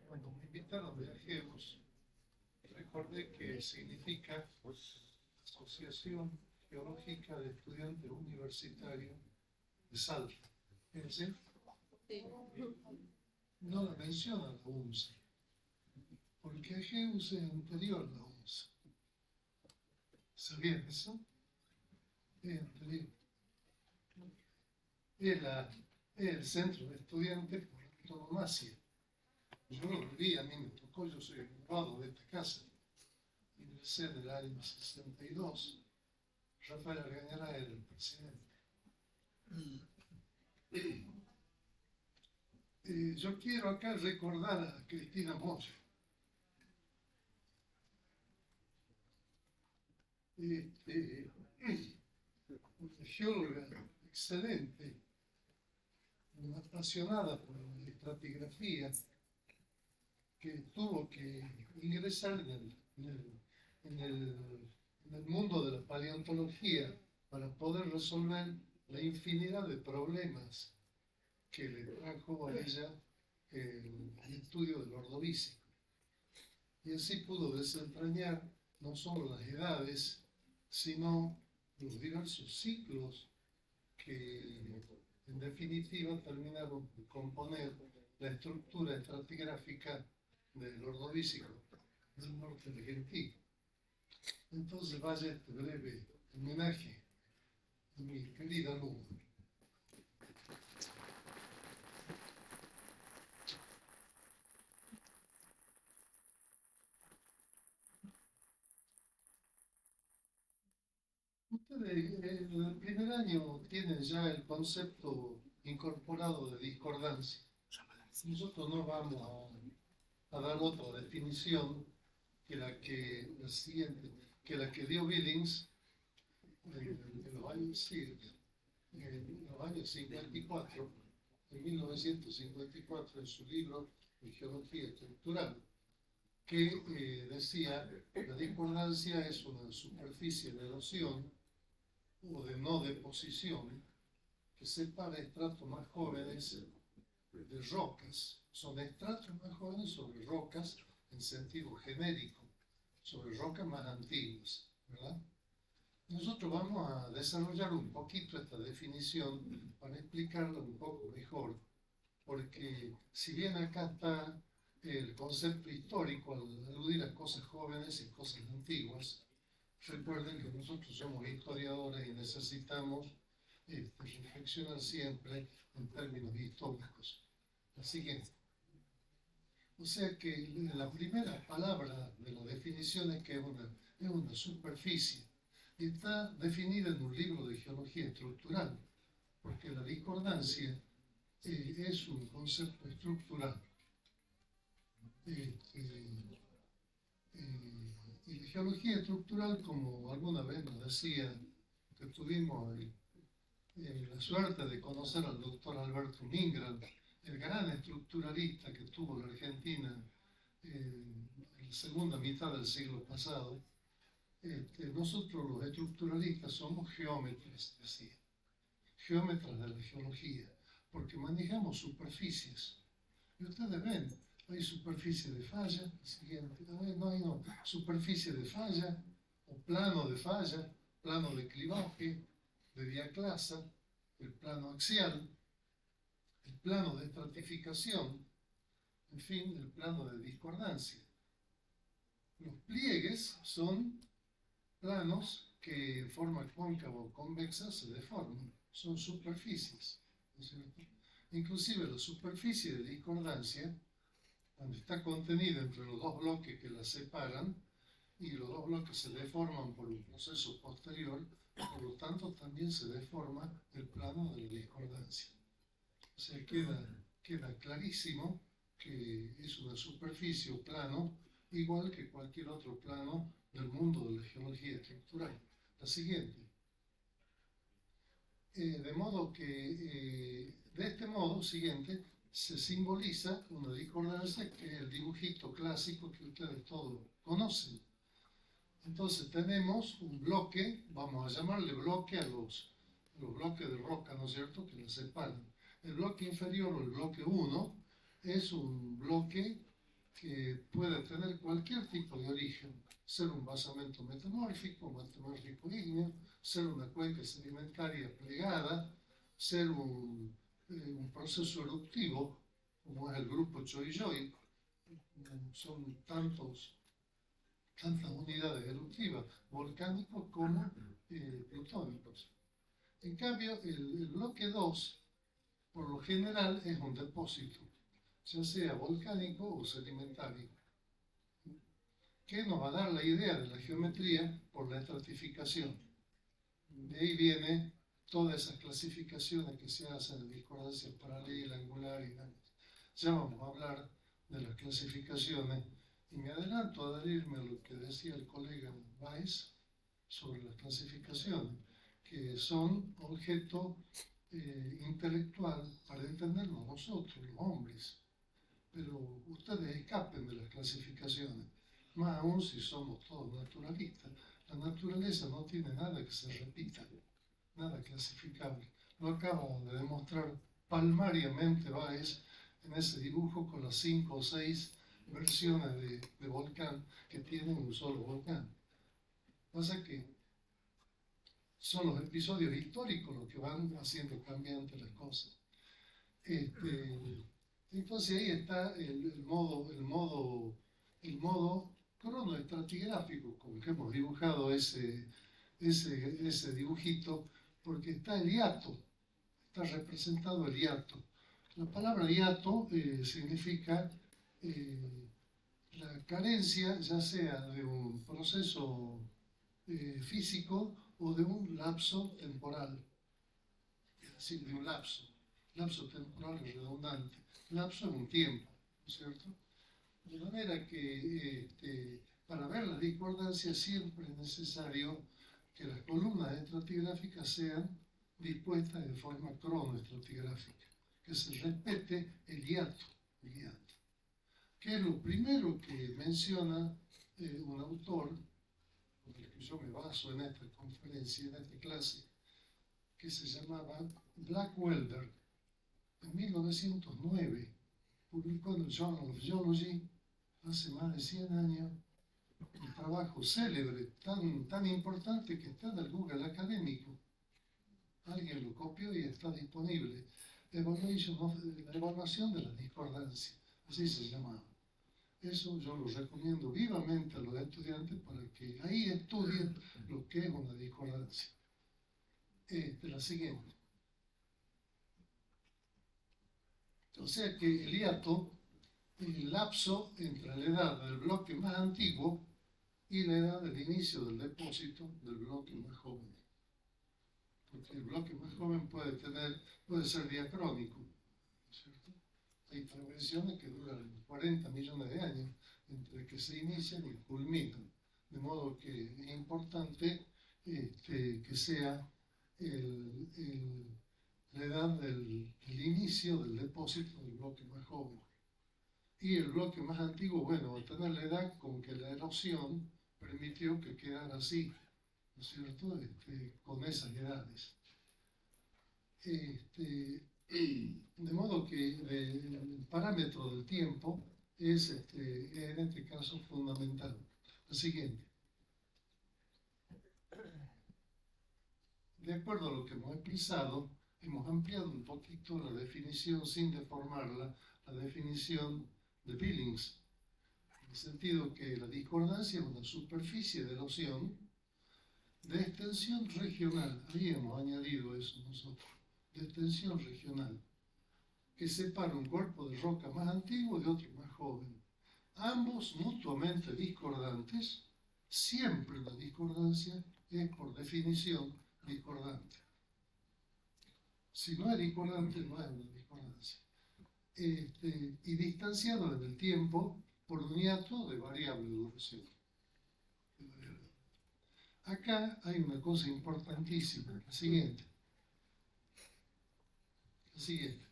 Cuando me invitaron a Geos, recordé que significa Asociación Geológica de Estudiantes Universitarios de Salta. Fíjense, no la menciona la UNSA, porque Geos es anterior a la UNSA. ¿Sabían eso? Es anterior. Es el centro de estudiantes por antonomasia. Yo lo viví, a mí me tocó, yo soy el abogado de esta casa. Ingresé en el año 62. Rafael Argañará era el presidente. Yo quiero acá recordar a Cristina Moya. Una geóloga excelente, una apasionada por la estratigrafía, que tuvo que ingresar en el mundo de la paleontología para poder resolver la infinidad de problemas que le trajo a ella el estudio del Ordovícico. Y así pudo desentrañar no solo las edades, sino los diversos ciclos que en definitiva terminaron por componer la estructura estratigráfica del Ordovícico del norte argentino. Entonces vaya este breve homenaje a mi querida alumna. Ustedes en el primer año tienen ya el concepto incorporado de discordancia. Nosotros no vamos a dar otra definición que la siguiente, que la que dio Billings en los años, sí, en los años 54, en 1954, en su libro de Geología Estructural, que decía la discordancia es una superficie de erosión o de no deposición que separa estratos más jóvenes de rocas. Son estratos más jóvenes sobre rocas en sentido genérico, sobre rocas más antiguas, ¿verdad? Nosotros vamos a desarrollar un poquito esta definición para explicarla un poco mejor, porque si bien acá está el concepto histórico al aludir a cosas jóvenes y cosas antiguas, recuerden que nosotros somos historiadores y necesitamos reflexionar siempre en términos históricos. La siguiente. O sea que la primera palabra de la definición es que es una superficie y está definida en un libro de geología estructural, porque la discordancia es un concepto estructural. Y la geología estructural, como alguna vez nos decía, que tuvimos la suerte de conocer al doctor Alberto Mingrad, el gran estructuralista que tuvo la Argentina en la segunda mitad del siglo pasado, nosotros los estructuralistas somos geómetras, decía, geómetras de la geología, porque manejamos superficies. Y ustedes ven, hay superficie de falla, siguiente, no, superficie de falla, o plano de falla, plano de clivaje, de diaclasa, el plano axial, el plano de estratificación, en fin, el plano de discordancia. Los pliegues son planos que en forma cóncava o convexa se deforman, son superficies, ¿no es cierto? Inclusive la superficie de discordancia, cuando está contenida entre los dos bloques que la separan, y los dos bloques se deforman por un proceso posterior, por lo tanto también se deforma el plano de la discordancia. O sea, queda clarísimo que es una superficie o plano igual que cualquier otro plano del mundo de la geología estructural. La siguiente. De modo que, de este modo, siguiente, se simboliza una discordancia que es el dibujito clásico que ustedes todos conocen. Entonces tenemos un bloque, vamos a llamarle bloque a los bloques de roca, ¿no es cierto?, que nos separan. El bloque inferior o el bloque 1 es un bloque que puede tener cualquier tipo de origen, ser un basamento metamórfico ígneo, ser una cuenca sedimentaria plegada, ser un proceso eruptivo, como es el grupo Choijoy. Son tantas unidades eruptivas, volcánicos como plutónicos. En cambio, el bloque 2, por lo general, es un depósito, ya sea volcánico o sedimentario, que nos va a dar la idea de la geometría por la estratificación. De ahí viene todas esas clasificaciones que se hacen de discordancia paralela, angular y demás. Ya vamos a hablar de las clasificaciones y me adelanto a adherirme a lo que decía el colega Weiss sobre las clasificaciones, que son objeto intelectual para entendernos nosotros, los hombres. Pero ustedes escapen de las clasificaciones, más aún si somos todos naturalistas. La naturaleza no tiene nada que se repita, nada clasificable. Lo acaba de demostrar palmariamente Weiss en ese dibujo con las 5 o 6 versiones de volcán que tienen un solo volcán. Pasa que son los episodios históricos los que van haciendo cambiantes las cosas. Entonces ahí está el modo cronoestratigráfico con que hemos dibujado ese dibujito, porque está el hiato, está representado el hiato. La palabra hiato significa la carencia, ya sea de un proceso físico o de un lapso temporal, es decir, de un lapso temporal redundante. Lapso es un tiempo, ¿no es cierto? De manera que para ver la discordancia siempre es necesario que las columnas estratigráficas sean dispuestas de forma cronoestratigráfica, que se respete el hiato, que es lo primero que menciona un autor, con el que yo me baso en esta conferencia, en esta clase, que se llamaba Blackwelder. En 1909 publicó en el Journal of Geology, hace más de 100 años, un trabajo célebre, tan importante que está en el Google académico. Alguien lo copió y está disponible. La evaluación de la discordancia, así se llamaba. Eso yo lo recomiendo vivamente a los estudiantes para que ahí estudien lo que es una discordancia. La siguiente. O sea que el hiato es el lapso entre la edad del bloque más antiguo y la edad del inicio del depósito del bloque más joven. Porque el bloque más joven puede ser diacrónico, ¿cierto? Hay progresiones que duran 40 millones de años entre que se inician y culminan. De modo que es importante que sea la edad del inicio del depósito del bloque más joven. Y el bloque más antiguo, bueno, va a tener la edad con que la erosión permitió que quedara así, ¿no es cierto?, con esas edades. De modo que el parámetro del tiempo es en este caso fundamental. La siguiente. De acuerdo a lo que hemos expresado, hemos ampliado un poquito la definición sin deformarla, la definición de Billings, en el sentido que la discordancia es una superficie de erosión de extensión regional, ahí hemos añadido eso nosotros, de extensión regional, que separa un cuerpo de roca más antiguo de otro más joven, ambos mutuamente discordantes. Siempre la discordancia es por definición discordante. Si no es discordante, no es una discordancia. Y distanciado en el tiempo por un hiato de variable duración. Acá hay una cosa importantísima, la siguiente. La siguiente.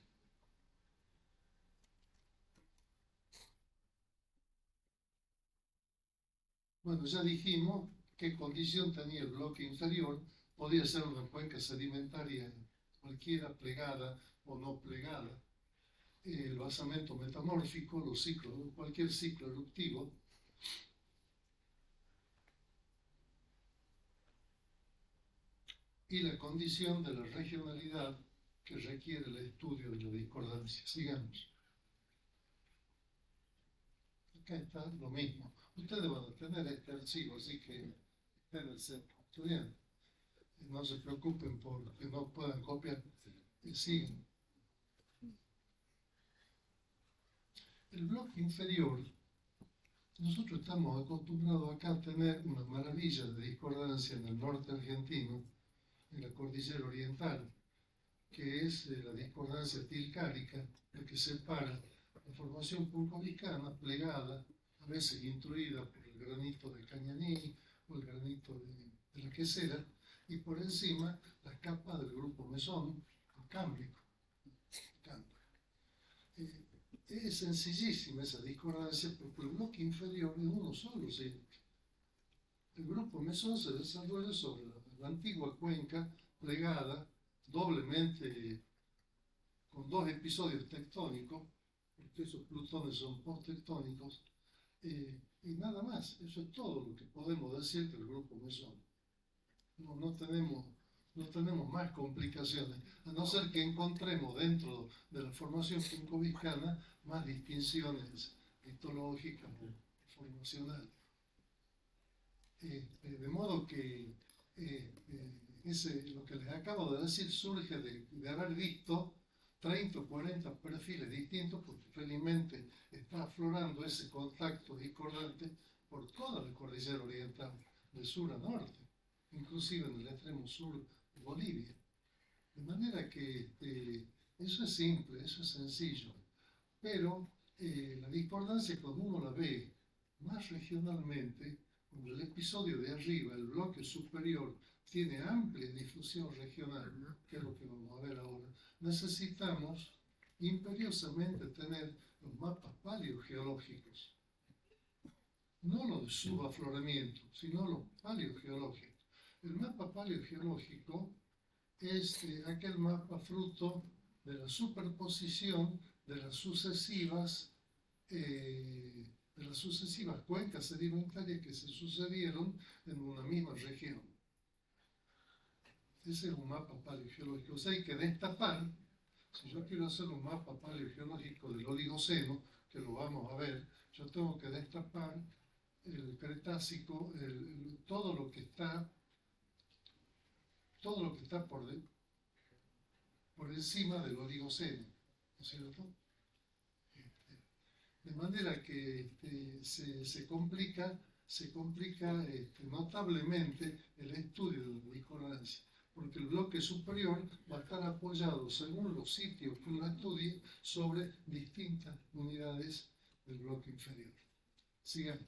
Bueno, ya dijimos qué condición tenía el bloque inferior. Podía ser una cuenca sedimentaria cualquiera, plegada o no plegada. el basamento metamórfico, los ciclos, cualquier ciclo eruptivo, y la condición de la regionalidad que requiere el estudio de la discordancia. Sigamos. Acá está lo mismo. Ustedes van a tener este archivo, así que estén estudiando. No se preocupen porque no puedan copiar. Sigan. El bloque inferior, nosotros estamos acostumbrados acá a tener una maravilla de discordancia en el norte argentino, en la cordillera oriental, que es la discordancia tilcárica, la que separa la formación pulcoviscana plegada, a veces intruida por el granito del Cañaní o el granito de la Quesera, y por encima las capas del grupo mesón, el cámbrico. Es sencillísima esa discordancia porque el bloque inferior es uno solo, ¿sí? El grupo mesón se desarrolla sobre la antigua cuenca plegada doblemente con dos episodios tectónicos, porque esos plutones son posttectónicos, y nada más. Eso es todo lo que podemos decir del grupo mesón. No tenemos más complicaciones, a no ser que encontremos dentro de la formación pulcoviscana más distinciones histológicas o formacionales. De modo que lo que les acabo de decir surge de haber visto 30 o 40 perfiles distintos, porque felizmente está aflorando ese contacto discordante por toda la cordillera oriental, de sur a norte, inclusive en el extremo sur de Bolivia. De manera que eso es simple, eso es sencillo, pero la discordancia, cuando uno la ve más regionalmente, cuando el episodio de arriba, el bloque superior, tiene amplia difusión regional, que es lo que vamos a ver ahora, necesitamos imperiosamente tener los mapas paleogeológicos, no los de subafloramiento, sino los paleogeológicos. El mapa paleogeológico es aquel mapa fruto de la superposición de las sucesivas cuencas sedimentarias que se sucedieron en una misma región. Ese es un mapa paleogeológico. O sea, hay que destapar. Si yo quiero hacer un mapa paleogeológico del Oligoceno, que lo vamos a ver, yo tengo que destapar el Cretácico, todo lo que está por encima del Oligoceno, ¿no es cierto? De manera que se complica notablemente el estudio de la discordancia, porque el bloque superior va a estar apoyado, según los sitios que uno estudie, sobre distintas unidades del bloque inferior. Sigamos.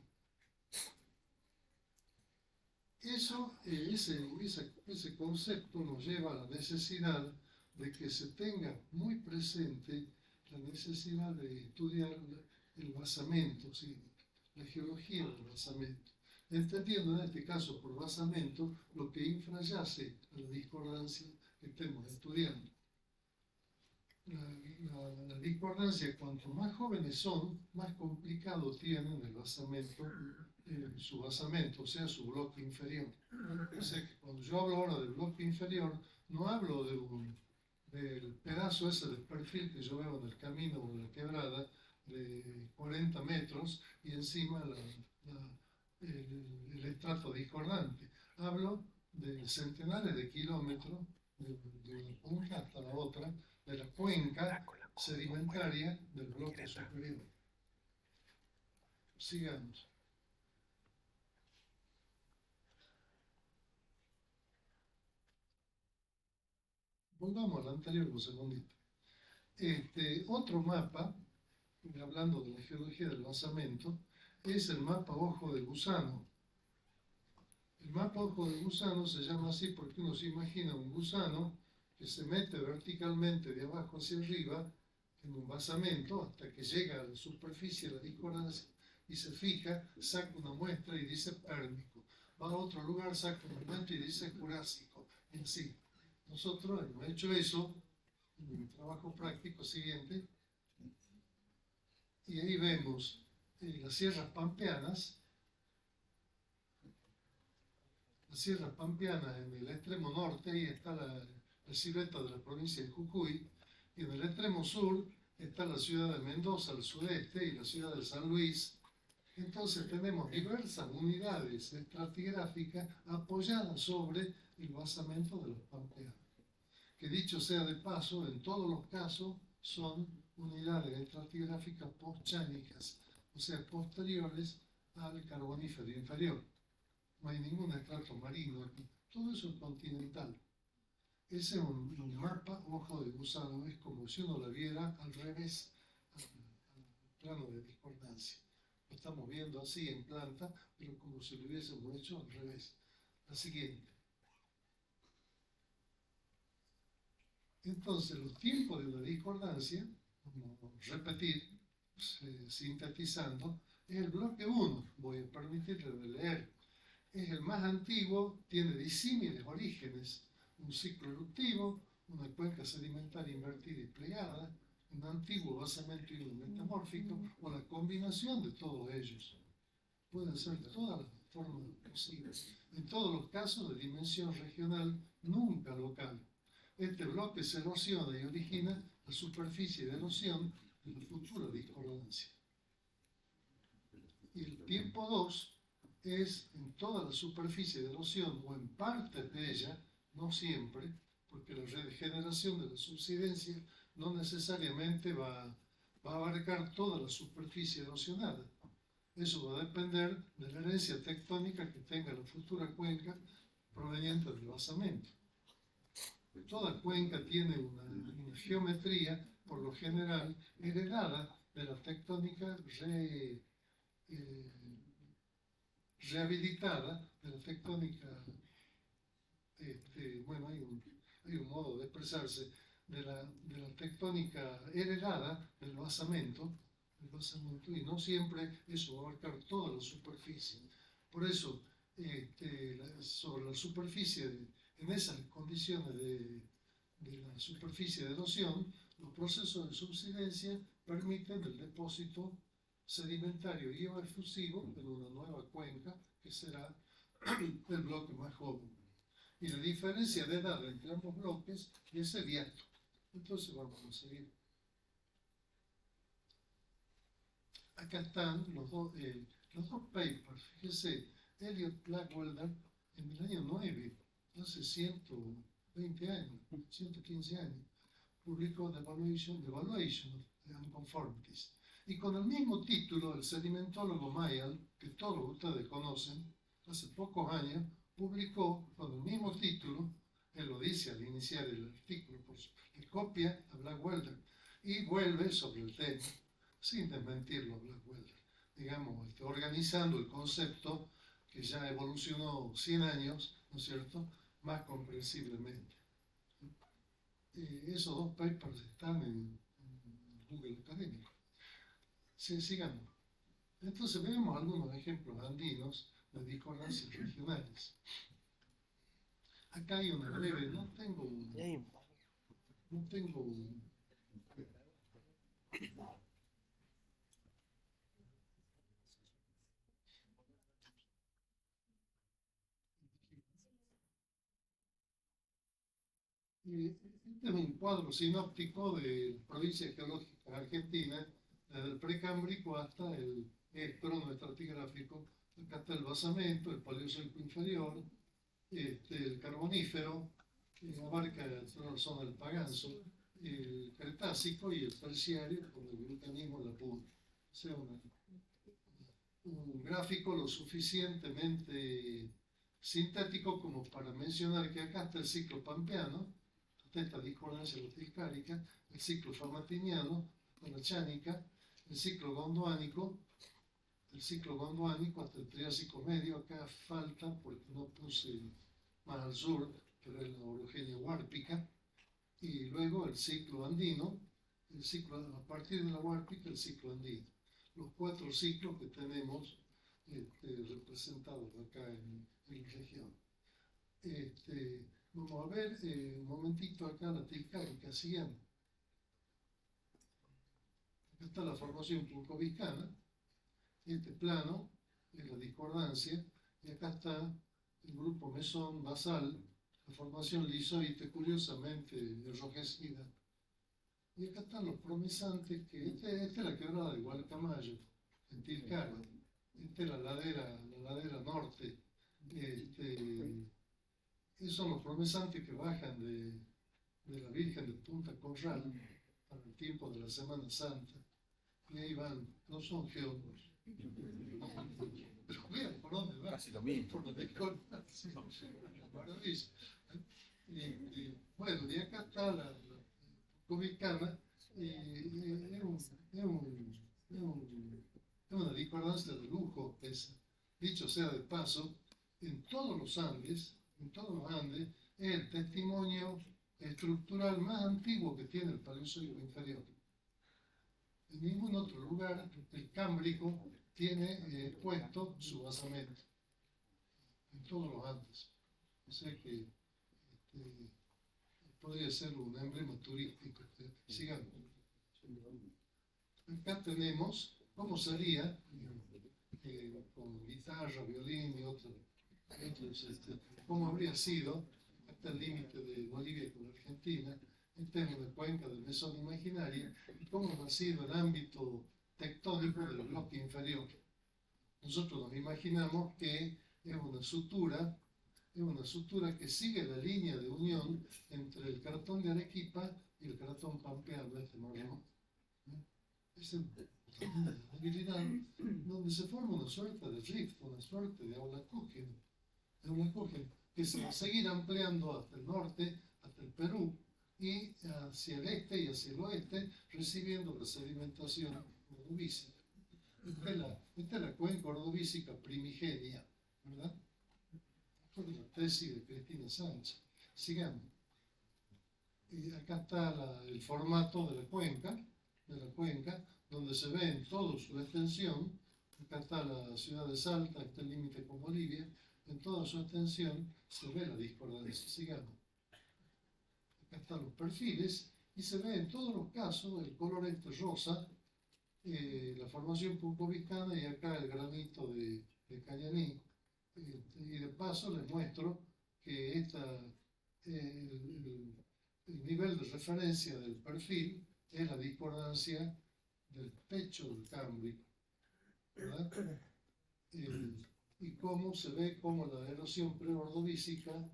Ese concepto nos lleva a la necesidad de que se tenga muy presente la necesidad de estudiar el basamento, ¿sí? La geología del basamento, entendiendo en este caso por basamento lo que infrayace a la discordancia que estemos estudiando. La discordancia, cuanto más jóvenes son, más complicado tienen el basamento, su basamento, o sea, su bloque inferior. O sea que cuando yo hablo ahora del bloque inferior, no hablo del pedazo ese de perfil que yo veo en el camino o en la quebrada, de 40 metros y encima el estrato discordante. Hablo de centenares de kilómetros, de una punta hasta la otra, de la cuenca sedimentaria del bloque superior. Sigamos. Volvamos al anterior un segundito. Otro mapa, hablando de la geología del basamento, es el mapa ojo de gusano. El mapa ojo de gusano se llama así porque uno se imagina un gusano que se mete verticalmente de abajo hacia arriba en un basamento hasta que llega a la superficie de la discordancia y se fija, saca una muestra y dice pérmico. Va a otro lugar, saca una muestra y dice jurásico. En sí, nosotros hemos hecho eso en el trabajo práctico siguiente. y ahí vemos las sierras pampeanas. Las sierras pampeanas en el extremo norte, ahí está la silueta de la provincia de Jujuy, y en el extremo sur está la ciudad de Mendoza al sudeste y la ciudad de San Luis. Entonces tenemos diversas unidades estratigráficas apoyadas sobre el basamento de los pampeanos, que dicho sea de paso, en todos los casos son unidades estratigráficas postchánicas, o sea, posteriores al Carbonífero inferior. No hay ningún estrato marino aquí, todo eso es continental. Ese es un mapa, ojo de gusano, es como si uno la viera al revés, al plano de discordancia. Lo estamos viendo así en planta, pero como si lo hubiésemos hecho al revés. La siguiente. Entonces, los tiempos de una discordancia, vamos a repetir, sintetizando, es el bloque 1. Voy a permitirle de leer. Es el más antiguo, tiene disímiles orígenes, un ciclo eruptivo, una cuenca sedimentaria invertida y plegada, un antiguo basamento hidrometamórfico o la combinación de todos ellos. Pueden ser todas las formas posibles. En todos los casos de dimensión regional, nunca local. Este bloque se erosiona y origina la superficie de erosión de la futura discordancia. Y el tiempo 2 es en toda la superficie de erosión o en partes de ella, no siempre, porque la regeneración de la subsidencia no necesariamente va a abarcar toda la superficie erosionada. Eso va a depender de la herencia tectónica que tenga la futura cuenca proveniente del basamento. Toda cuenca tiene una geometría, por lo general, heredada de la tectónica rehabilitada, de la tectónica, bueno, hay un modo de expresarse, de la tectónica heredada del basamento, y no siempre eso va a abarcar toda la superficie. Por eso, sobre la superficie, en esas condiciones de la superficie de erosión, los procesos de subsidencia permiten el depósito sedimentario y efusivo en una nueva cuenca que será el bloque más joven. Y la diferencia de edad entre ambos bloques es el hiato. Entonces vamos a seguir. Acá están los dos papers. Fíjese, Elliot Blackwelder en el año 9, hace 120 años, 115 años, publicó The Evaluation of Unconformities. Y con el mismo título, el sedimentólogo Mayall, que todos ustedes conocen, hace pocos años, publicó con el mismo título, él lo dice al iniciar el artículo, le copia a Blackwelder y vuelve sobre el tema, sin desmentirlo a Blackwelder, digamos, organizando el concepto que ya evolucionó 100 años, ¿no es cierto?, más comprensiblemente. Esos dos papers están en Google Académico. Sigamos. Entonces vemos algunos ejemplos andinos de discordancias regionales. Acá hay una breve, no tengo este es un cuadro sinóptico de provincias geológicas argentinas, desde el precámbrico hasta el cronoestratigráfico. Acá está el basamento, el paleozoico inferior, el carbonífero, que abarca toda la zona del Paganzo, el Cretácico y el Terciario, con el vulcanismo de la punta. O sea, un gráfico lo suficientemente sintético como para mencionar que acá está el ciclo pampeano, esta discordancia lotiscárica, el ciclo farmatiniano, la chánica, el ciclo gondoánico hasta el Triásico medio. Acá falta porque no puse más al sur, pero es la orogenia huárpica, y luego el ciclo andino, a partir de la huárpica, el ciclo andino. Los 4 ciclos que tenemos representados acá en la región. Vamos a ver un momentito acá la tilcárica siguiente. Acá está la formación pulcoviscana, este plano es la discordancia, y acá está el grupo mesón basal, la formación lisoide curiosamente enrojecida. Y acá están los promesantes, que esta es la quebrada de Gualcamayo, en Tilcara. Esta es la ladera norte. Esos son los promesantes que bajan de la Virgen de Punta Corral para el tiempo de la Semana Santa. Y ahí van, no son geólogos. Pero vean por dónde van. Casi lo mismo. Por donde maravilla. Bueno, y acá está la cubicana, es una discordancia de lujo esa. Dicho sea de paso, en todos los Andes, es el testimonio estructural más antiguo que tiene el Paleozoico inferior. En ningún otro lugar el Cámbrico tiene puesto su basamento. En todos los Andes. O sea que podría ser un emblema turístico. Sigamos. Acá tenemos cómo sería, con guitarra, violín y otros, cómo habría sido hasta el límite de Bolivia con Argentina, en términos de cuenca del mesón imaginaria, y cómo ha sido el ámbito tectónico del bloque inferior. Nosotros nos imaginamos que es una sutura que sigue la línea de unión entre el cratón de Arequipa y el cratón pampeano, este marrón. Es una habilidad donde se forma una suerte de rift, una suerte de aula Kuchen, que se va a seguir ampliando hasta el norte, hasta el Perú, y hacia el este y hacia el oeste, recibiendo la sedimentación ordovícica. Esta es la cuenca ordovícica primigenia, ¿verdad? Esta es la tesis de Cristina Sánchez. Sigamos. Y acá está el formato de la cuenca, donde se ve en toda su extensión. Acá está la ciudad de Salta, está el límite con Bolivia. En toda su extensión se ve la discordancia. Sigamos. Acá están los perfiles y se ve en todos los casos el color este rosa, la formación pulcoviscana y acá el granito de Cañaní. Y de paso les muestro que el nivel de referencia del perfil es la discordancia del pecho del Cámbrico, ¿verdad? Y cómo se ve cómo la erosión preordovícica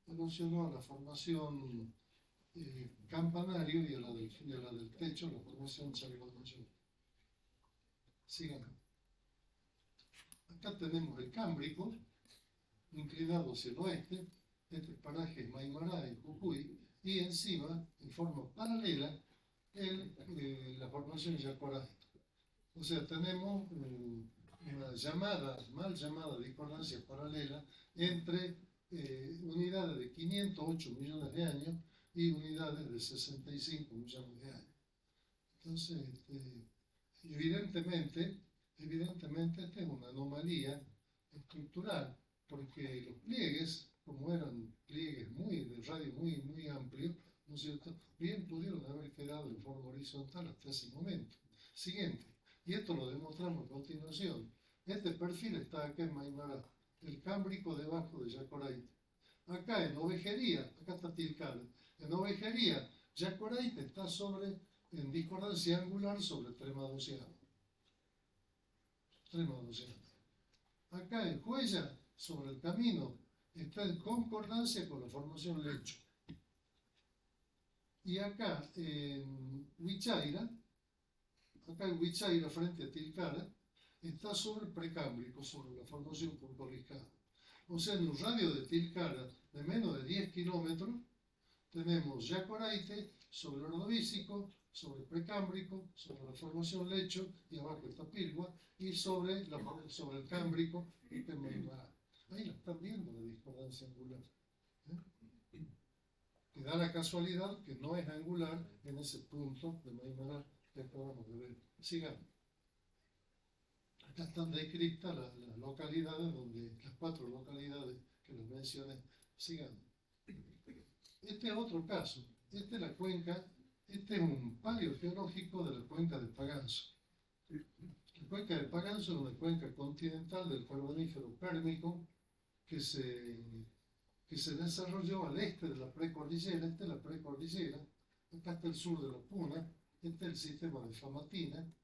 erosionó a la formación campanario y a la del techo, la formación Charcot Mayor. Sigamos. Acá tenemos el Cámbrico, inclinado hacia el oeste, este paraje es Maimará en Jujuy, y encima, en forma paralela, la formación Yacoray. O sea, tenemos una mal llamada discordancia paralela entre unidades de 508 millones de años y unidades de 65 millones de años. Entonces, evidentemente, esta es una anomalía estructural, porque los pliegues, como eran pliegues de radio muy amplio, ¿no es cierto?, bien pudieron haber quedado en forma horizontal hasta ese momento. Siguiente, y esto lo demostramos a continuación. Este perfil está acá en Maimará, el Cámbrico debajo de Yacoray. Acá en Ovejería, acá está Tilcara, en Ovejería, Yacoray está en discordancia angular sobre Tremadoceano. Acá en Huella, sobre el camino, está en concordancia con la formación lecho. Y acá en Huichaira frente a Tilcara, está sobre el precámbrico, sobre la formación pulcoviscana. O sea, en un radio de Tilcara de menos de 10 kilómetros, tenemos Yacoraite sobre el ordovícico, sobre el precámbrico, sobre la formación lecho, y abajo está Pilgua, y sobre el cámbrico, está Maimará. Ahí la están viendo, la discordancia angular. Y da la casualidad que no es angular en ese punto de Maimará que acabamos de ver. Sigamos. Acá están descritas las localidades las 4 localidades que les mencioné. Sigamos. Este es otro caso. Este es la cuenca, este es un paleogeológico de la cuenca del Paganzo. La cuenca del Paganzo es una cuenca continental del Carbonífero Pérmico que se desarrolló al este de la precordillera. Esta es la precordillera, acá está el sur de la Puna, este es el sistema de Famatina,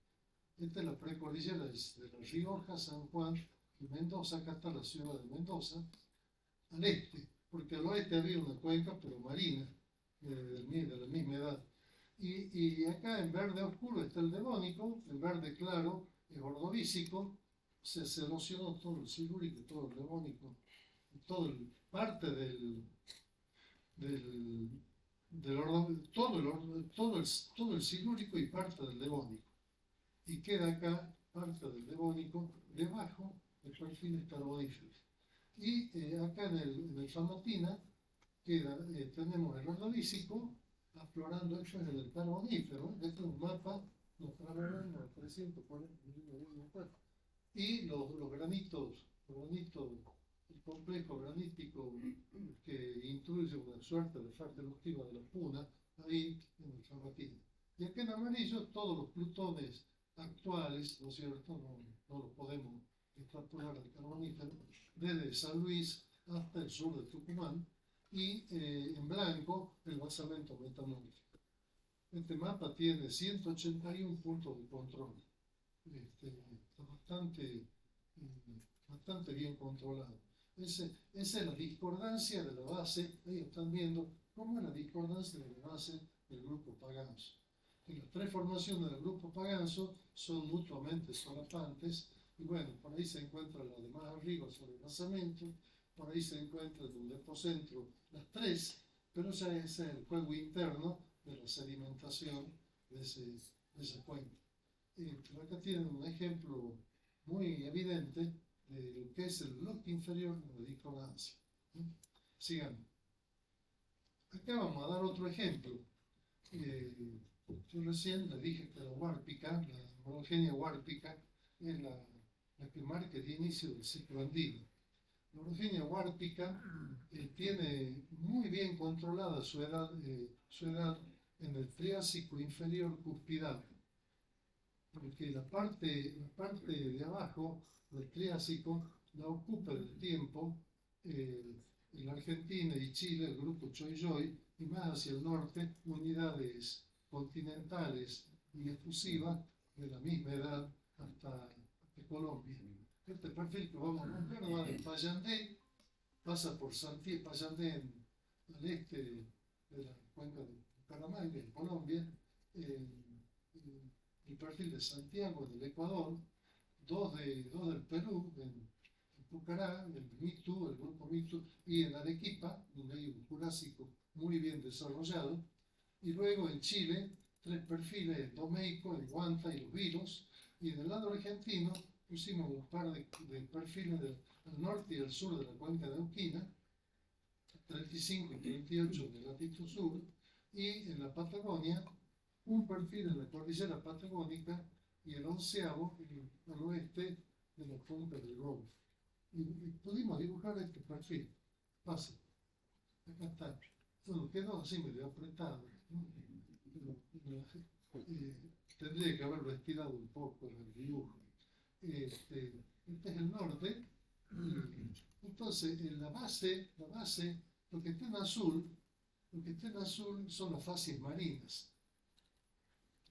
esta es la precordillera de La Rioja, San Juan y Mendoza. Acá está la ciudad de Mendoza, al este, porque al oeste había una cuenca, pero marina, de la misma edad. Y acá en verde oscuro está el Devónico, en verde claro es Ordovícico, se erosionó todo el Silúrico, todo el Devónico, parte todo el Silúrico y parte del Devónico. Y queda acá parte del Devónico debajo de perfiles carboníferos. Y acá en el Famatina tenemos el Ordovícico aflorando hechos en el Carbonífero. Este es un mapa, nos trabajan a 340. Y los granitos, el complejo granítico que incluye una suerte de fractal eruptiva de la Puna, ahí en el Famatina. Y acá en amarillo todos los plutones actuales, ¿no es cierto? No los podemos extrapolar al Carbonífero, desde San Luis hasta el sur de Tucumán, y en blanco el basamento metamórfico. Este mapa tiene 181 puntos de control. Está bastante bien controlado. Esa es la discordancia de la base. Ahí están viendo cómo es la discordancia de la base del grupo Paganzo. Y las tres formaciones del grupo Paganzo son mutuamente solapantes. Y bueno, por ahí se encuentra la de más arriba sobre el basamento, por ahí se encuentra en el depocentro las tres, pero ya ese es el juego interno de la sedimentación de esa cuenca. Pero acá tienen un ejemplo muy evidente de lo que es el bloque inferior de la discordancia. Sigamos. Acá vamos a dar otro ejemplo. Yo recién le dije que la huárpica, la orogenia huárpica, es la que marca el inicio del ciclo andino. La orogenia huárpica tiene muy bien controlada su edad en el Triásico inferior cuspidal, porque la parte de abajo del Triásico la ocupa el tiempo en la Argentina y Chile, el grupo Choy-Choy, y más hacia el norte, unidades continentales y efusivas de la misma edad hasta Colombia. Este perfil que vamos a mostrar va de Payandé, pasa por Payandé al este de la cuenca de Bucaramanga, en Colombia, el perfil de Santiago, del Ecuador, dos del Perú, en Pucará, el Mitu, el grupo Mitu, y en Arequipa, donde hay un Jurásico muy bien desarrollado, y luego en Chile, tres perfiles, el Domeico, el Guanta y los Vilos, y en el lado argentino pusimos un par de perfiles al norte y al sur de la cuenca de Neuquina, 35 y 38 de latitud sur, y en la Patagonia, un perfil en la cordillera patagónica y el 11º al oeste de la cuenca del Golfo. Y pudimos dibujar este perfil. Pasa. Acá está. Bueno, quedó así medio apretado, ¿no? Tendría que haberlo estirado un poco el dibujo. Este es el norte. Entonces, en la base, lo que está en azul son las fases marinas.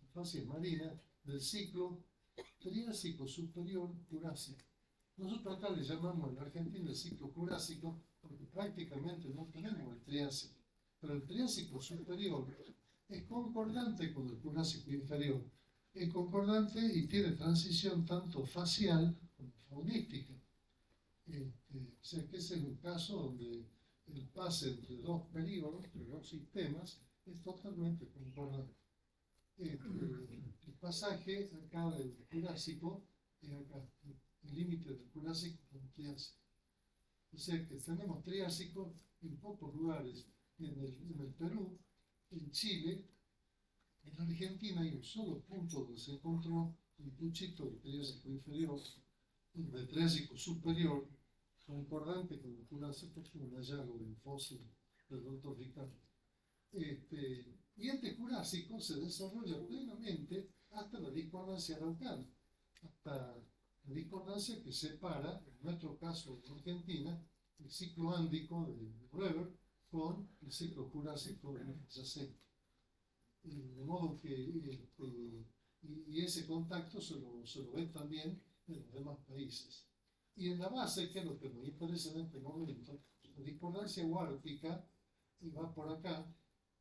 Las fases marinas del ciclo Triásico superior Jurásico. Nosotros acá le llamamos en la Argentina el ciclo Jurásico porque prácticamente no tenemos el Triásico. Pero el Triásico superior es concordante con el Jurásico inferior. Es concordante y tiene transición tanto facial como faunística. O sea que ese es un caso donde el pase entre dos períodos, entre dos sistemas, es totalmente concordante. El pasaje acá del Jurásico es acá, el límite del Jurásico con el Triásico. O sea que tenemos Triásico en pocos lugares, en el Perú, en Chile, en la Argentina hay un solo punto donde se encontró un puchito del Triásico inferior, del Triásico superior, concordante con el Jurásico, un hallazgo del fósil del Dr. Ricardo. Y este Jurásico se desarrolla plenamente hasta la discordancia araucana, hasta la discordancia que separa, en nuestro caso en Argentina, el ciclo ándico de Weber con el ciclo Jurásico de Jacet. De modo que y ese contacto se lo ve también en los demás países. Y en la base, que es lo que nos interesa en este momento, la discordancia huártica, y va por acá,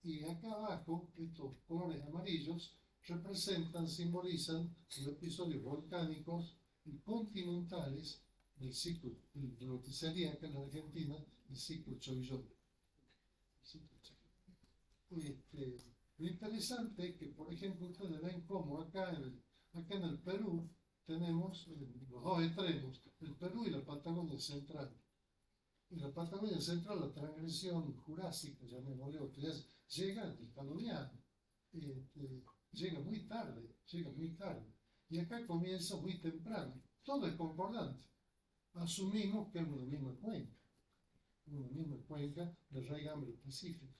y acá abajo, estos colores amarillos representan, simbolizan los episodios volcánicos y continentales del ciclo, de lo que sería acá en la Argentina el ciclo Choillón. Lo interesante es que, por ejemplo, ustedes ven cómo acá en el Perú tenemos los dos extremos, el Perú y la Patagonia Central. En la Patagonia Central la transgresión jurásica, llamémosle, llega al Caluviano, llega muy tarde, y acá comienza muy temprano. Todo es concordante. Asumimos que es una misma cuenca del raigambre pacífico.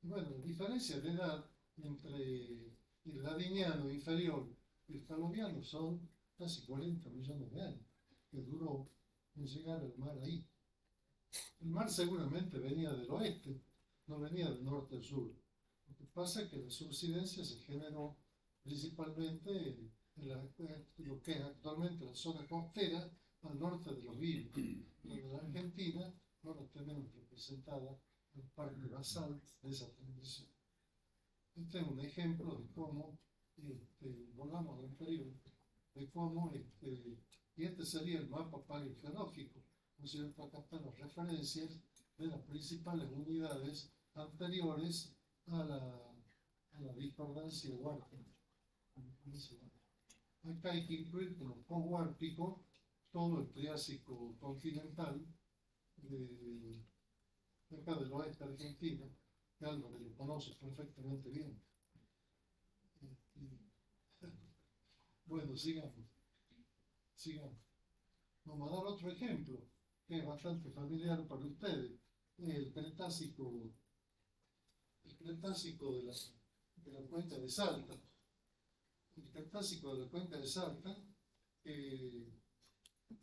Bueno, la diferencia de edad entre el ladiniano inferior y el caluviano son casi 40 millones de años, que duró en llegar al mar ahí. El mar seguramente venía del oeste, no venía del norte al sur. Lo que pasa es que la subsidencia se generó principalmente en lo que es actualmente la zona costera al norte de los ríos. En la Argentina ahora tenemos representada el parque basal de esa transición. Este es un ejemplo de cómo, volvamos al anterior, de cómo, y este sería el mapa paleogeológico, ¿no es cierto? Acá están las referencias de las principales unidades anteriores a la discordancia huártica. Acá hay que incluir como post-huártico todo el Triásico continental de acá del oeste argentino, que Álvaro lo conoce perfectamente bien. Bueno, sigamos. Vamos a dar otro ejemplo, que es bastante familiar para ustedes. El Cretácico de la cuenca de Salta. El Cretácico de la cuenca de Salta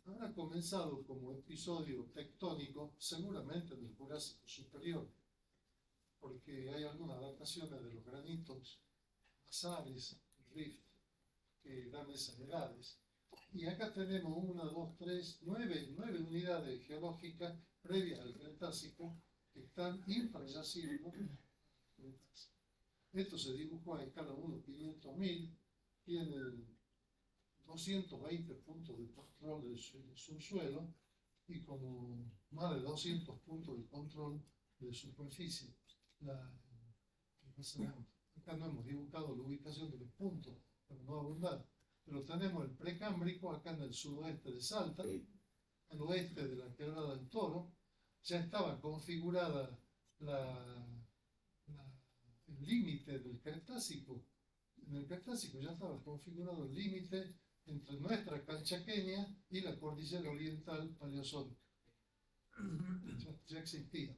habrá comenzado como episodio tectónico, seguramente en el Jurásico superior, porque hay algunas dataciones de los granitos basales, rift, que dan esas edades. Y acá tenemos 1, 2, 3, 9 unidades geológicas previas al Cretácico que están infrayacimientos. Esto se dibujó a escala 1, 500.000, tiene 220 puntos de control del subsuelo y como más de 200 puntos de control de superficie. Acá no hemos dibujado la ubicación de los puntos, para no abundar, pero tenemos el precámbrico acá en el sudoeste de Salta, al oeste de la Quebrada del Toro. Ya estaba configurada el límite del Cretácico. En el Cretácico ya estaba configurado el límite entre nuestra Calchaqueña y la cordillera oriental paleozoica. Ya existía.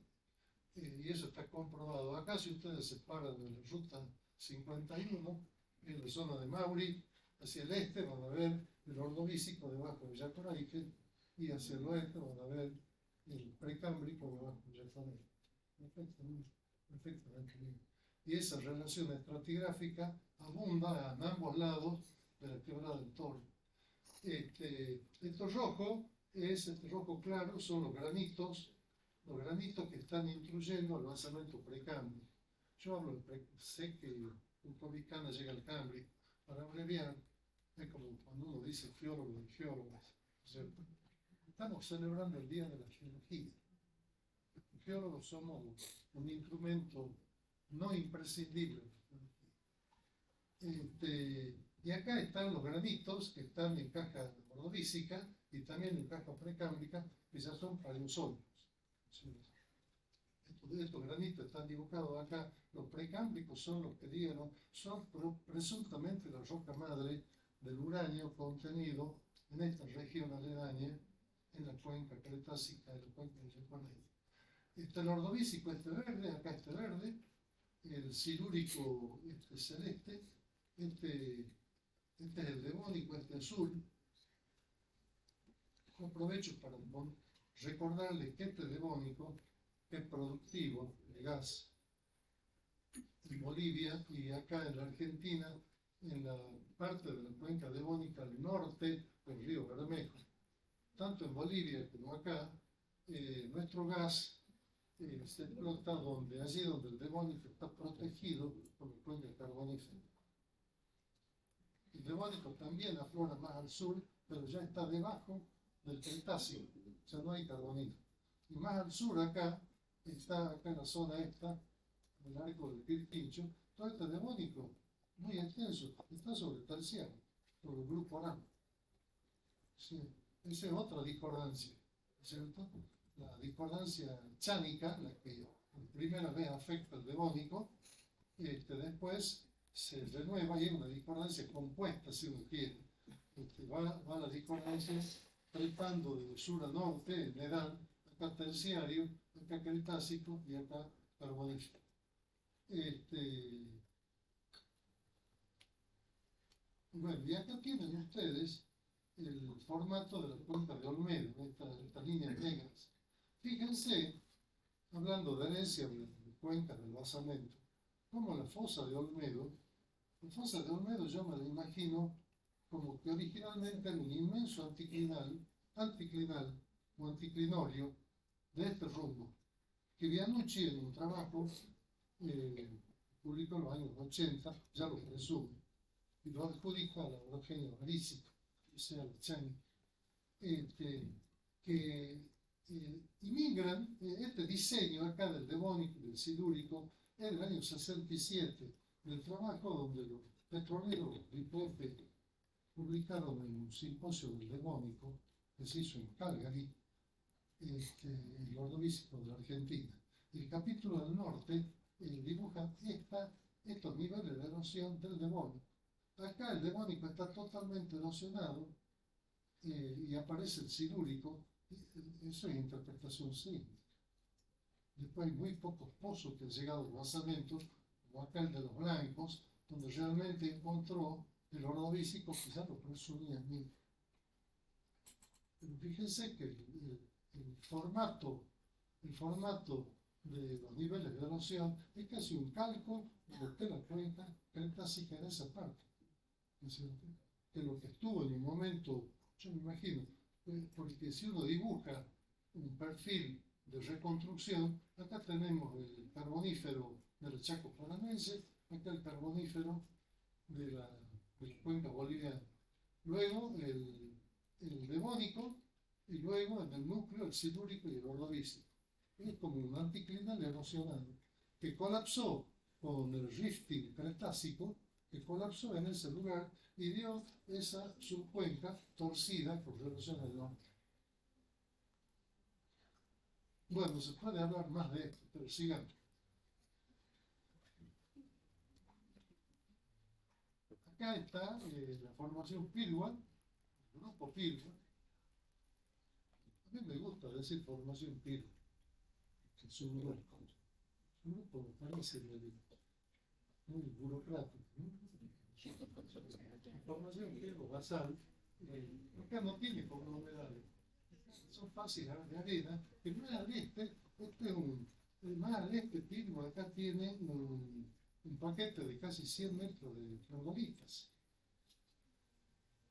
Y eso está comprobado. Acá, si ustedes se paran de la ruta 51, en la zona de Mauri, hacia el este van a ver el Ordovícico debajo de Yacoraige, y hacia el oeste van a ver el Precámbrico debajo de Yacoraige. Perfectamente bien. Y esa relación estratigráfica abunda en ambos lados de la Quebrada del Toro. Este rojo claro son los granitos que están intruyendo al basamento precámbrico. Yo hablo sé que un Covicana llega al Cámbrico, para abreviar, es como cuando uno dice geólogo y geólogas, ¿cierto? Estamos celebrando el Día de la Geología. Los geólogos somos un instrumento no imprescindible. Y acá están los granitos que están en caja ordovícica y también en caja precámbrica, que ya son paleozoicos. Estos granitos están dibujados acá. Los precámbricos son los que dieron, son presuntamente la roca madre del uranio contenido en esta región aledaña, en la cuenca cretácica de la cuenca de Yacoraige. Está el ordovícico este verde, acá este verde, el silúrico este celeste, este es el devónico, este azul. Aprovecho para recordarles que este devónico es productivo de gas en Bolivia y acá en la Argentina, en la parte de la cuenca devónica al norte del río Bermejo. Tanto en Bolivia como acá, nuestro gas se explota allí donde el devónico está protegido por la cuenca carbonífera. El devónico también aflora más al sur, pero ya está debajo del Cretácico, o sea, no hay carbonífero. Y más al sur acá, está acá en la zona esta, en el arco del Quirquincho, todo este devónico, muy extenso, está sobre el terciario, sobre el grupo Orán. Sí, esa es otra discordancia, ¿cierto? La discordancia chánica, la que por primera vez afecta al devónico, después se renueva y es una discordancia compuesta, si uno quiere. Va la discordancia trepando de sur a norte, en edad, acá terciario, acá cretácico y acá carbonífero. Bueno, y acá tienen ustedes el formato de la cuenca de Olmedo, estas líneas negras. Fíjense, hablando de herencia de cuencas del basamento, como la fosa de Olmedo yo me la imagino como que originalmente era un inmenso anticlinal o anticlinorio de este rumbo, que Bianucci en un trabajo publicó en los años 80, ya lo presume, y lo adjudica a la Eugenio Marísico, o sea, la Chani, que inmigran, este diseño acá del devónico y del silúrico es del año 67, del trabajo donde los petroleros de IPF publicaron en un simposio del devónico que se hizo en Calgary, el ordovícico de la Argentina. El capítulo del norte dibuja estos niveles de erosión del devónico. Acá el devónico está totalmente erosionado y aparece el silúrico. Eso es interpretación simple. Después hay muy pocos pozos que han llegado al basamento, como acá el de los blancos, donde realmente encontró el ordovícico que ya lo presumía en mí. Pero fíjense que el formato de los niveles de erosión es casi un calco de lo que la cuenca cretácica en esa parte, ¿no es cierto? Que lo que estuvo en un momento, yo me imagino, porque si uno dibuja un perfil de reconstrucción, acá tenemos el carbonífero del Chaco Paranaense, acá el carbonífero de la cuenca boliviana. Luego el devónico y luego en el núcleo el silúrico y el ordovícico. Es como un anticlinal erosionado que colapsó con el rifting cretácico, que colapsó en ese lugar y dio esa subcuenca torcida por relación al norte. Bueno, se puede hablar más de esto, pero sigamos. Acá está la formación Pilwa, el grupo Pilwa. A mí me gusta decir formación Pilwa, que es un grupo. Un grupo me parece muy burocrático, ¿no? Formación Pilwa basal, acá no tiene conglomerales. Son fáciles de arena, que más al este es más al este Pilwa acá tiene un paquete de casi 100 metros de frangolitas.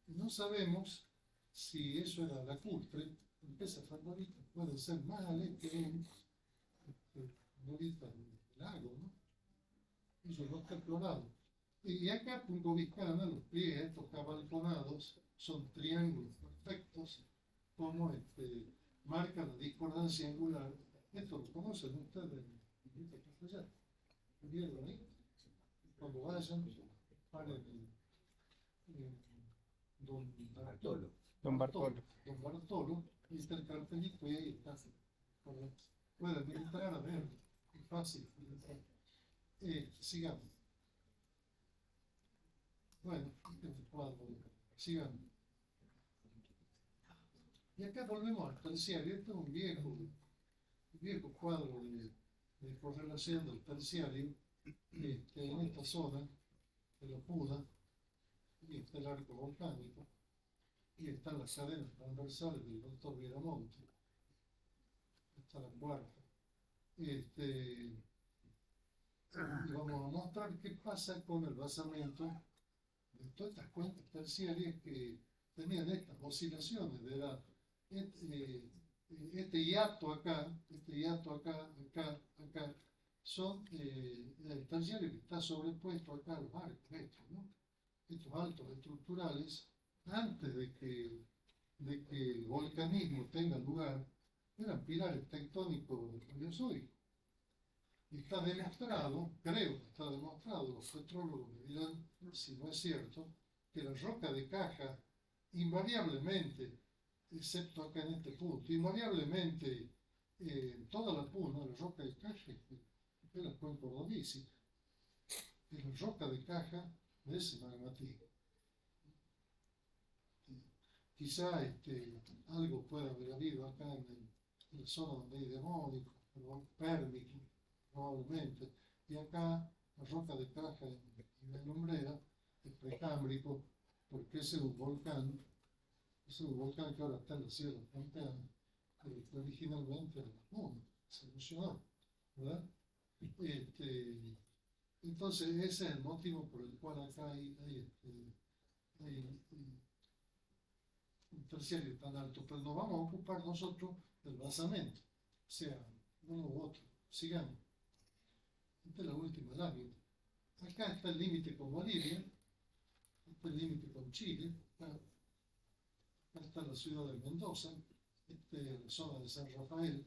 No sabemos si eso era lacustre, porque esas frangolitas pueden ser más al este frangolitas del lago, ¿no? Eso no está explorado. Y acá, Punco Vizcana, los pliegues estos cabalconados son triángulos perfectos, como marca la discordancia angular. Esto lo conocen ustedes en castellano. ¿Vieron ahí? Cuando vayan, paren Don Bartolo. Don Bartolo. Don Bartolo, ahí está el cartelito y ahí está. Pueden entrar a ver, es fácil. Sigamos. Bueno, este cuadro, sigamos. Y acá volvemos al terciario, esto es un viejo viejo cuadro de correlación del terciario en esta zona de la Puna, y está el arco volcánico, y están las cadenas transversales del doctor Vieramonte, está la cuarta. Y vamos a mostrar qué pasa con el basamento de todas estas cuencas terciarias que tenían estas oscilaciones de edad. Este hiato acá, acá, son el terciario que está sobrepuesto acá a los arcos estos, ¿no? Estos altos estructurales, antes de que el volcanismo tenga lugar, eran pilares tectónicos del Paleozoico. Y está demostrado, creo que está demostrado, los petrólogos me dirán si no es cierto, que la roca de caja invariablemente, excepto acá en este punto, invariablemente en toda la Puna, la roca de caja es la cuenca ordovícica, es la roca de caja de ese magmatismo. Quizá algo pueda haber habido acá en la zona donde hay demónico, pérmico, probablemente, y acá la roca de caja y la lumbrera es precámbrico, porque ese es un volcán que ahora está en la Sierra Pampeana, pero que originalmente era Puna, se evolucionó, ¿verdad? Entonces ese es el motivo por el cual acá hay un terciario tan alto, pero nos vamos a ocupar nosotros del basamento, sea uno u otro. Sigamos. Esta es la última lámina. Acá está el límite con Bolivia, está el límite con Chile, acá está la ciudad de Mendoza, la zona de San Rafael,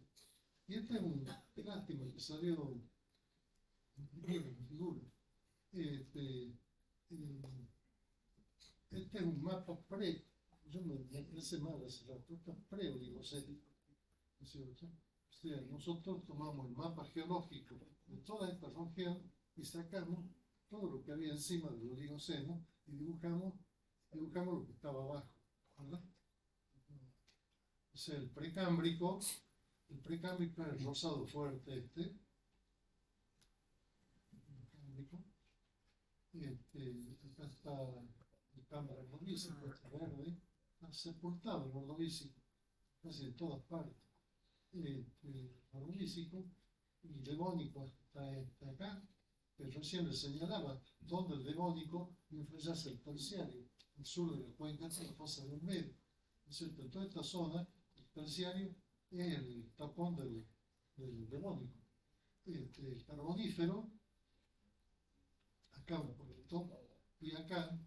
y este es un lástima que salió en figura. Este es un mapa yo me parece mal hace rato, esto es pre-oligocénico, ¿no es cierto? O sea, nosotros tomamos el mapa geológico de toda esta región y sacamos todo lo que había encima del Oligoceno y dibujamos lo que estaba abajo, ¿verdad? O sea, el precámbrico es el rosado fuerte precámbrico, acá está el cámara ordovícico, verde, está sepultado el ordovícico, casi en todas partes. El ordovícico y el devónico está acá, pero recién les señalaba donde el devónico influyase el terciario, el sur de la cuenca de la fosa del medio. En toda esta zona, el terciario es el tapón del devónico. El carbonífero, acá un poquito, y acá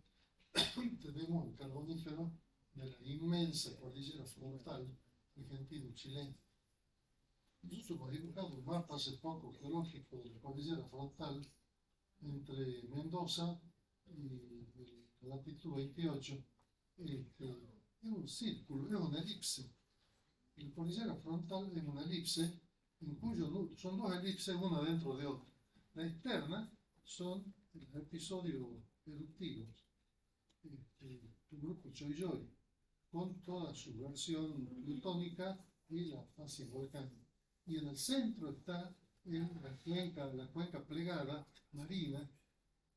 tenemos el carbonífero de la inmensa cordillera frontal argentino-chilena. Nosotros hemos dibujado un mapa hace poco geológico de la cordillera frontal entre Mendoza y la latitud 28. Es un círculo, es una elipse. La cordillera frontal es una elipse en cuyo son dos elipses una dentro de otra. La externa son los episodios eruptivos, el grupo Choy-Choy, con toda su versión plutónica y la fase volcánica. Y en el centro está la cuenca plegada, marina,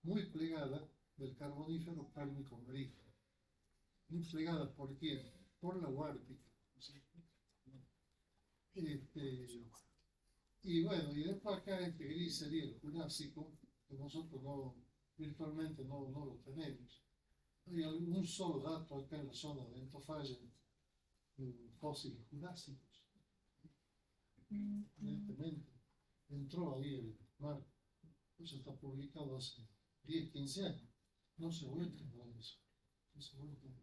muy plegada, del carbonífero pérmico marino. Muy plegada, ¿por quién? Por la Huártica. Y bueno, y después acá este gris sería el Jurásico, que nosotros virtualmente no lo tenemos. Hay algún solo dato acá en la zona de Antofalla, fósiles jurásicos. Evidentemente, entró ahí el mar, eso está publicado hace 10, 15 años. No se vuelve a eso. No se vuelve.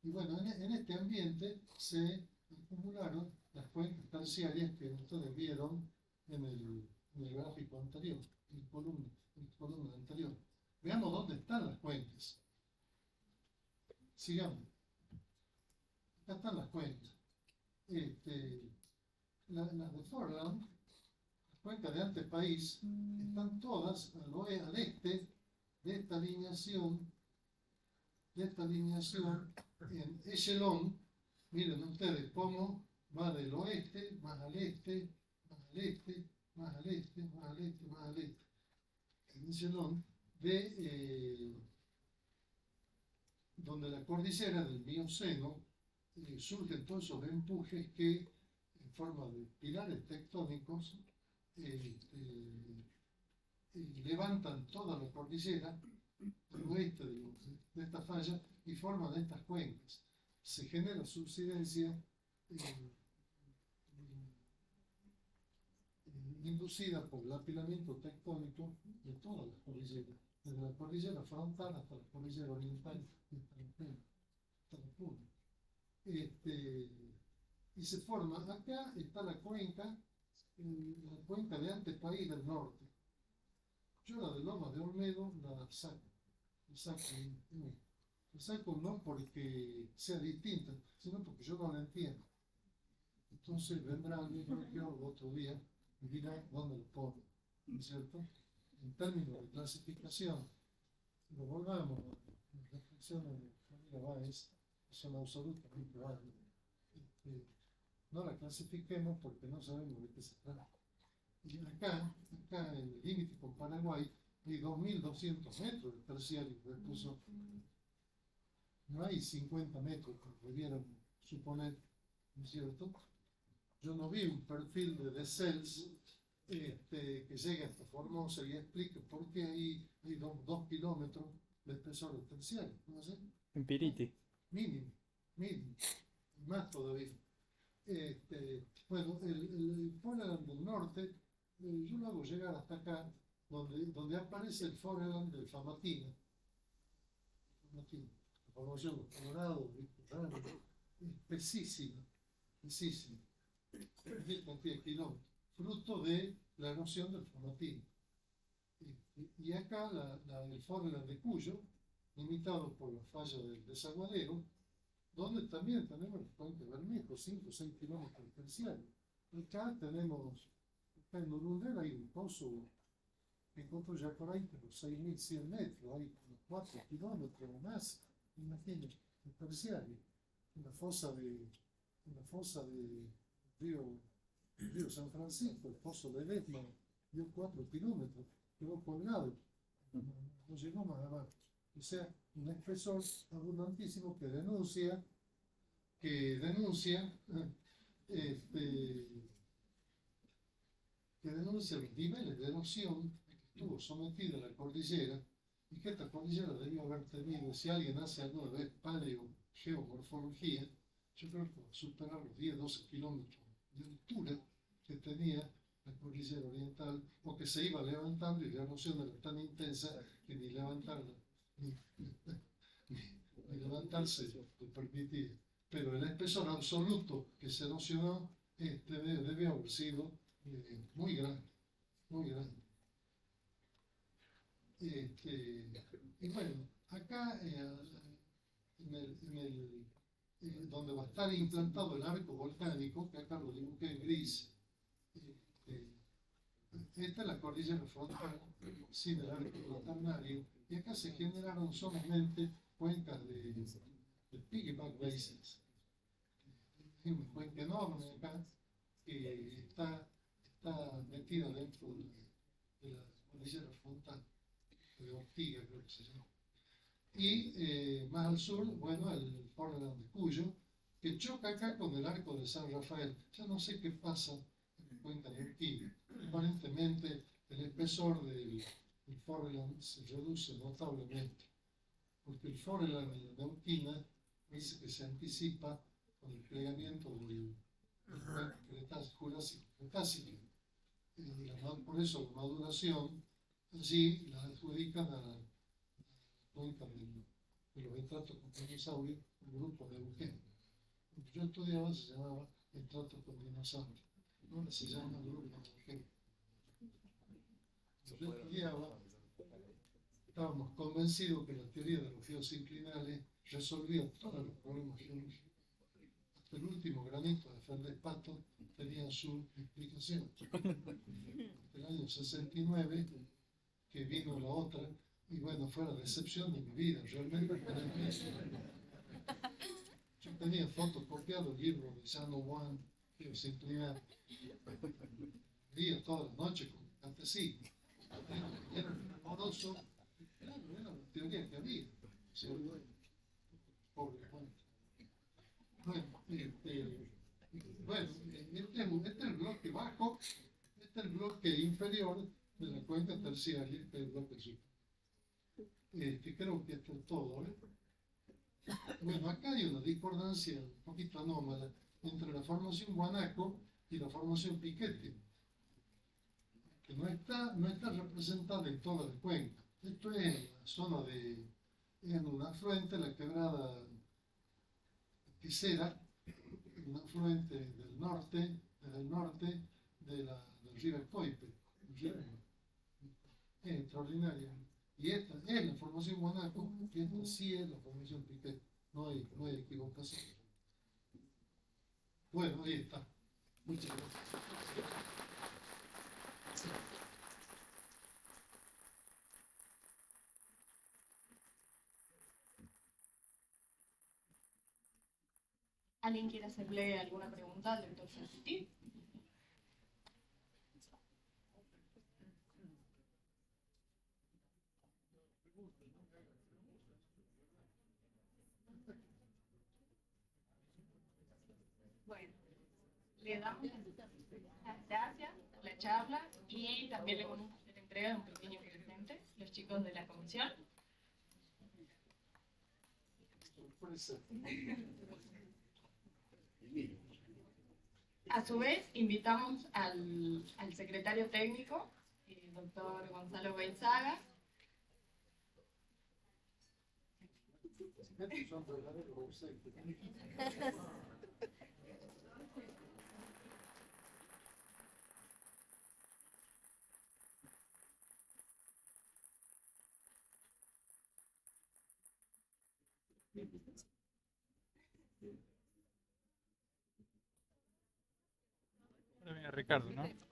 Y bueno, en este ambiente se acumularon las cuencas terciarias que ustedes vieron en el gráfico anterior, en la columna anterior. Veamos dónde están las cuencas. Sigamos. Acá están las cuencas. Las de Forland, las cuencas de Antepaís, están todas al este de esta alineación en echelón. Miren ustedes cómo va del oeste, más al este, más al este, más al este, más al este, más al este. El Michelón donde la cordillera del Mioceno surgen todos esos empujes que en forma de pilares tectónicos levantan toda la cordillera del oeste de esta falla y forman estas cuencas. Se genera subsidencia inducida por el apilamiento tectónico de todas las cordilleras, desde la cordillera frontal hasta la cordillera oriental, hasta la punta. Y se forma, acá está la cuenca de Antepaís del norte. Yo la de Lomas de Olmedo la saco. La saco no porque sea distinta, sino porque yo no la entiendo. Entonces vendrá alguien arqueólogo otro día y dirá dónde lo pone, ¿no es cierto? En términos de clasificación, lo volvamos a las reflexiones de Javier Báez, que son absolutamente válidas. No la clasifiquemos porque no sabemos de qué se trata. Y acá en el límite con Paraguay, hay 2.200 metros de terciario, incluso no hay 50 metros, como debieran suponer, ¿no es cierto? Yo no vi un perfil de Dessels que llegue hasta Formosa y explique por qué hay 2 kilómetros de espesor de terciario, ¿no sé? En Piriti. Mínimo, más todavía. Bueno, el Foreland del norte, yo lo hago llegar hasta acá, donde aparece el Foreland del Famatina. La formación de los colorados, espesísima, 1000 cantidad de kilómetros, fruto de la erosión del Famatina. Y acá el Foreland de Cuyo, limitado por la falla del desaguadero, donde también tenemos el puente Bermejo, 5 o 6 kilómetros de terciario. Acá en Urundel hay un pozo que encontró ya por ahí, pero 6.100 metros, hay 4 kilómetros o más, imagínense, de terciario. Una fosa de río San Francisco, el pozo de Ledesma, dio 4 kilómetros, quedó colgado, no llegó más abajo. O sea, un espesor abundantísimo que denuncia los niveles de erosión a que estuvo sometida la cordillera y que esta cordillera debió haber tenido, si alguien hace alguna vez paleogeomorfología, yo creo que va a superar los 10-12 kilómetros de altura que tenía la cordillera oriental, o que se iba levantando y la erosión era tan intensa que ni levantarla ni levantarse lo permitía. Pero el espesor absoluto que se erosionó debe haber sido muy grande, muy grande. Y bueno, acá donde va a estar implantado el arco volcánico, que acá lo dibujé en gris, esta es la cordillera frontal, sin el arco cuaternario, y acá se generaron solamente cuencas de piggyback basins. Hay una cuenca enorme acá que está metida dentro de la cordillera frontal, de Ortiga creo que se llama. Y más al sur, bueno, el Foreland de Cuyo, que choca acá con el arco de San Rafael. Ya no sé qué pasa en la cuenca de Ortiga. Aparentemente el espesor del Foreland se reduce notablemente, porque el Foreland de la Neuquina dice que se anticipa con el plegamiento del Jurásico-Cretácico. Por eso la maduración allí la adjudican a la cuenca de los estratos con dinosaurios, un grupo de Eugenio. Lo que yo estudiaba se llamaba estratos con dinosaurios, ahora se llama grupo de Eugenio. Yo estudiaba, estábamos convencidos que la teoría de los geosinclinales resolvía todos los problemas geológicos. Hasta el último granito de feldespato tenía su explicación. Hasta el año 69, que vino la otra, y bueno, fue la decepción de mi vida, realmente. Yo tenía fotocopiado el libro de Jano Wan Pero se inclina día, toda la noche, con catecismo. Era amoroso, claro, era la teoría que había. Sí, pobre Juan. Bueno, este es el bloque bajo, este es el bloque inferior de la cuenca terciaria, este es el bloque superior. Creo que esto es todo, ¿eh? Bueno, acá hay una discordancia un poquito anómala entre la formación guanaco y la formación piquete, que no está representada en toda la cuenca. Esto es en la zona en un afluente, la quebrada Ticera, un afluente del norte del río Coipe. Es extraordinaria. Y esta es la formación guanaco, y esta sí es la formación piquete. No hay equivocación. Bueno, ahí está. Muchas gracias. ¿Alguien quiere hacerle alguna pregunta al doctor Santi? Bueno, le damos las gracias por la charla y también le entrega un pequeño presente los chicos de la comisión. Sorpresa. A su vez, invitamos al secretario técnico, el doctor Gonzalo Beizaga. Estos son verdaderos obsequios. Ahora viene Ricardo, ¿no?